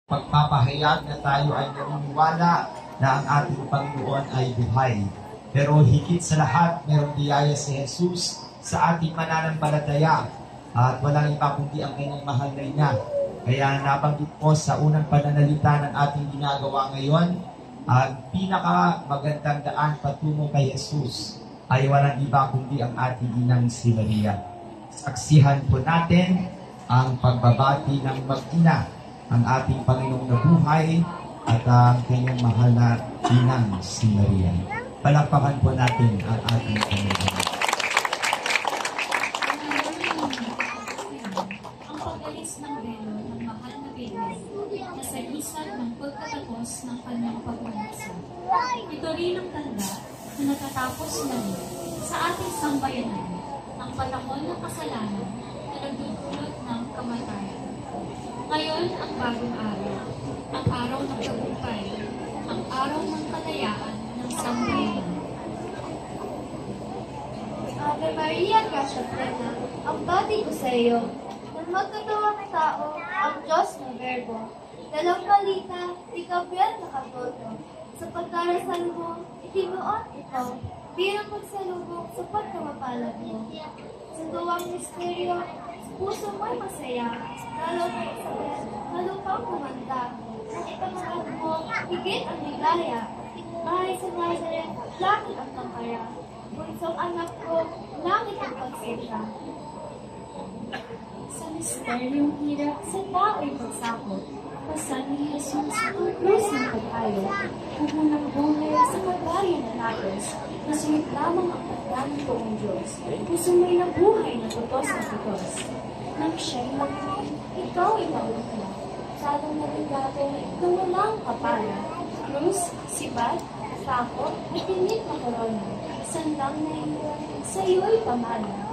pagpapahayag na tayo ay naniniwala na ang ating Panginoon ay buhay. Pero higit sa lahat, mayroong biyaya si Jesus sa ating mananampalataya at walang iba kundi ang kanyang mahal na ina. Kaya nabanggit po sa unang pananalita ng ating ginagawa ngayon, ang pinaka magandang daan patungo kay Jesus ay walang iba kundi ang ating inang si Maria. Saksihan po natin ang pagbabati ng mag-ina, ang ating Panginoong na buhay at ang kanyang mahal na inang si Maria. Palakpakan po natin ang ating Panginoon. Ang pag-alis ng belo ng mahal na Belen na sa isang ng pagkatapos ng kanyang pag-unasan. Ito rin ang tanda na natatapos na rin sa ating sambayanan ang panahon ng kasalanan na nagdudulot ng kamatayan. Ngayon ang bagong araw, ang araw ng tagumpay, ang araw ng kalayaan ng sambayanan. Ave Maria, Gracia Plena, ang bati ko sa iyo, nang magkatawang tao, ang Diyos na Verbo, dalampalita, di Gabriel nakatoto, sa pagdarasal mo, itinuon ito, bilang magsalubong sa pagkamapalad mo. Sa duwang misteryo, sa puso mo'y masaya, lalo pang kumanta, nang ipangarap mo, higit ang ligaya, ay sa Nazareth, langit ang tangkara, bunsong anak ko, langit ang pagsita. Sa misteryong hirap sa tao'y pagsakot, pasan ni Jesus ang krus ng pag-ayo, pupunang buhay sa kalbaryo na natin, nasulit lamang ang pagdaan ng buong Diyos, puso may nabuhay na tutos na tutos. Nang siya'y maging, ikaw ay maulukla, salong nabigato na walang kapala, krus, sibat, takot, at init na korona, sandang na iyon, sa iyo'y pamana.